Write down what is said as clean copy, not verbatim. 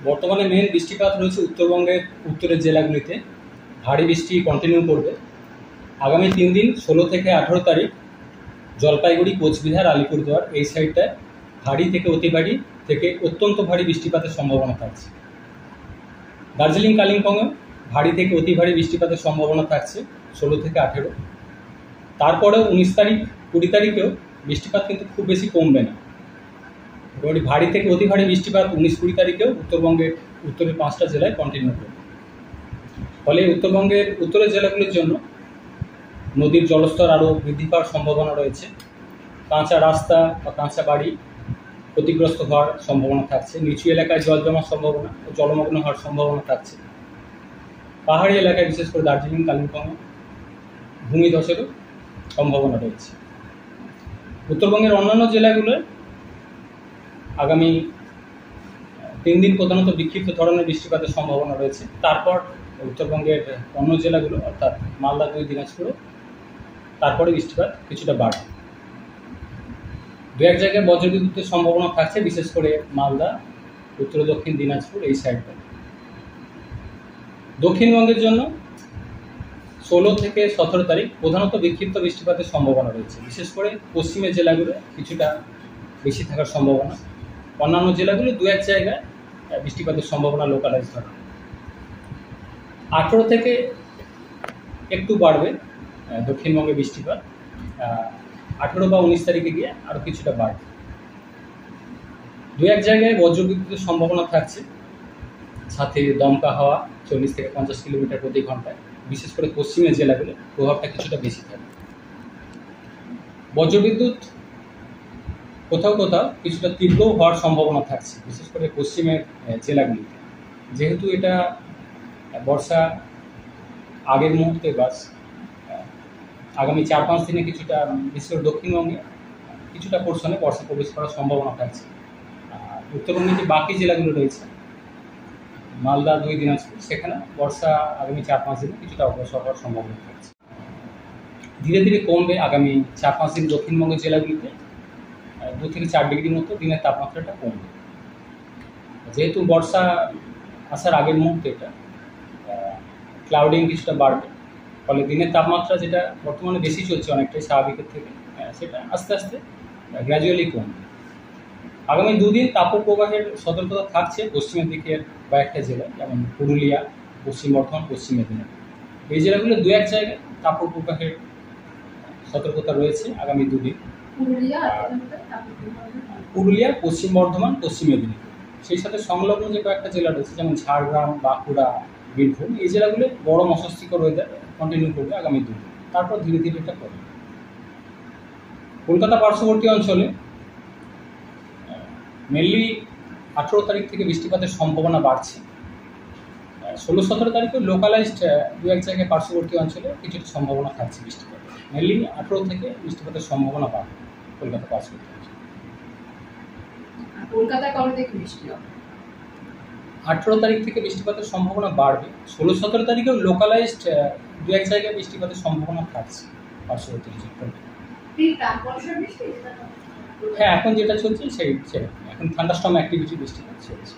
বর্তমানে মেন বৃষ্টিপাত রয়েছে উত্তরবঙ্গের উত্তরের জেলাগুলিতে। ভারী বৃষ্টি কন্টিনিউ করবে আগামী 3 দিন 16 থেকে 18 তারিখ। জলপাইগুড়ি, কোচবিহার, আলিপুরদুয়ার এই সাইডটায় ভারী থেকে অতি ভারী থেকে অত্যন্ত ভারী বৃষ্টিপাতের সম্ভাবনা থাকছে। দার্জিলিং, কালিম্পংয়ে ভারী থেকে অতি ভারী বৃষ্টিপাতের সম্ভাবনা থাকছে 16 থেকে 18। তারপরেও 19 তারিখ 20 তারিখেও বৃষ্টিপাত কিন্তু খুব বেশি কমবে না। মোটামুটি ভারী থেকে অতি ভারী বৃষ্টিপাত 19-20 তারিখেও উত্তরবঙ্গের উত্তরের 5টা জেলায় কন্টিনিউ করবে। ফলে উত্তরবঙ্গের উত্তরের জেলাগুলির জন্য নদীর জলস্তর আরও বৃদ্ধি পাওয়ার সম্ভাবনা রয়েছে। কাঁচা রাস্তা বা কাঁচা বাড়ি ক্ষতিগ্রস্ত হওয়ার সম্ভাবনা থাকছে। নিচু এলাকায় জল জমার সম্ভাবনা ও জলমগ্ন হওয়ার সম্ভাবনা থাকছে। পাহাড়ি এলাকায় বিশেষ করে দার্জিলিং, কালিম্পংয়ে ভূমিধসেরও সম্ভাবনা রয়েছে। উত্তরবঙ্গের অন্যান্য জেলাগুলোয় আগামী 3 দিন প্রধানত বিক্ষিপ্ত ধরনের বৃষ্টিপাতের সম্ভাবনা রয়েছে। তারপর উত্তরবঙ্গের অন্য জেলাগুলো অর্থাৎ মালদা, 2 দিনাজপুর, তারপরে বৃষ্টিপাত কিছুটা বাড়বে। 2-1 জায়গায় বজ্রবিদ্যুতের সম্ভাবনা থাকছে, বিশেষ করে মালদা, উত্তর দক্ষিণ দিনাজপুর এই সাইডটা। দক্ষিণবঙ্গের জন্য 16 থেকে 17 তারিখ প্রধানত বিক্ষিপ্ত বৃষ্টিপাতের সম্ভাবনা রয়েছে। বিশেষ করে পশ্চিমের জেলাগুলো কিছুটা বেশি থাকার সম্ভাবনা। অন্যান্য জেলাগুলো 2-1 জায়গায় বৃষ্টিপাতের সম্ভাবনা লোকালাইজ হবে। 18 থেকে একটু বাড়বে দক্ষিণবঙ্গে বৃষ্টিপাত। 18 বা 19 তারিখে গিয়ে আরও কিছুটা বাড়বে। 2-1 জায়গায় বজ্রবিদ্যুতের সম্ভাবনা থাকছে, সাথে দমকা হাওয়া 40 থেকে 50 কিলোমিটার প্রতি ঘন্টায়। বিশেষ করে পশ্চিমের জেলাগুলো প্রভাবটা কিছুটা বেশি থাকবে। বজ্রবিদ্যুৎ কোথাও কোথাও কিছুটা তীব্র হওয়ার সম্ভাবনা থাকছে, বিশেষ করে পশ্চিমের জেলাগুলিতে। যেহেতু এটা বর্ষা আগের মুহূর্তে বাস আগামী 4-5 দিনে কিছুটা বিশেষ করে দক্ষিণবঙ্গে কিছুটা পোর্শনে বর্ষা প্রবেশ করার সম্ভাবনা থাকছে। উত্তরবঙ্গে যে বাকি জেলাগুলো রয়েছে মালদা, 2 দিনাজপুর, সেখানে বর্ষা আগামী 4-5 দিনে কিছুটা অগ্রসর হওয়ার সম্ভাবনা থাকছে। ধীরে ধীরে কমবে আগামী 4-5 দিন দক্ষিণবঙ্গের জেলাগুলিতে 2 থেকে 4 ডিগ্রির মতো দিনের তাপমাত্রাটা কমবে। যেহেতু বর্ষা আসার আগের মুহূর্তে এটা ক্লাউডিং কিছুটা বাড়বে, ফলে দিনের তাপমাত্রা যেটা বর্তমানে বেশি চলছে অনেকটাই স্বাভাবিকের থেকে, সেটা আস্তে আস্তে গ্র্যাজুয়ালি কমবে। আগামী 2 দিন তাপপ্রবাহের সতর্কতা থাকছে পশ্চিমের দিকের কয়েকটা জেলায়, যেমন পুরুলিয়া, পশ্চিম বর্ধমান, পশ্চিম মেদিনীপুর এই জেলাগুলো 2-1 জায়গায় তাপপ্রবাহের সতর্কতা রয়েছে আগামী 2 দিন। পুরুলিয়া, পশ্চিম বর্ধমান, পশ্চিম মেদিনীপুর, সেই সাথে সংলগ্ন যে কয়েকটা জেলা রয়েছে যেমন ঝাড়গ্রাম, বাঁকুড়া, বীরভূম এই জেলাগুলো গরম অস্বস্তিকর ওয়েদার কন্টিনিউ করবে আগামী 2 দিন। তারপর ধীরে ধীরে এটা করবে। কলকাতা পার্শ্ববর্তী অঞ্চলে মেনলি 18 তারিখ থেকে বৃষ্টিপাতের সম্ভাবনা বাড়ছে। 16-17 তারিখে লোকালাইজড 2-1 জায়গায় পার্শ্ববর্তী অঞ্চলে কিছুটা সম্ভাবনা থাকছে বৃষ্টিপাত। মেনলি 18 থেকে বৃষ্টিপাতের সম্ভাবনা বাড়বে কলকাতা পার্শ্ববর্তী অঞ্চলে। কলকাতায় কবে থেকে বৃষ্টি হবে? 18 তারিখ থেকে বৃষ্টিপাতের সম্ভাবনা বাড়বে। 16-17 তারিখেও লোকালাইজড 2-1 জায়গায় বৃষ্টিপাতের সম্ভাবনা থাকছে পার্শ্ববর্তী অঞ্চলে। হ্যাঁ, এখন যেটা চলছে সেই এখন থান্ডারস্টর্ম অ্যাক্টিভিটি বৃষ্টিপাত চলছে।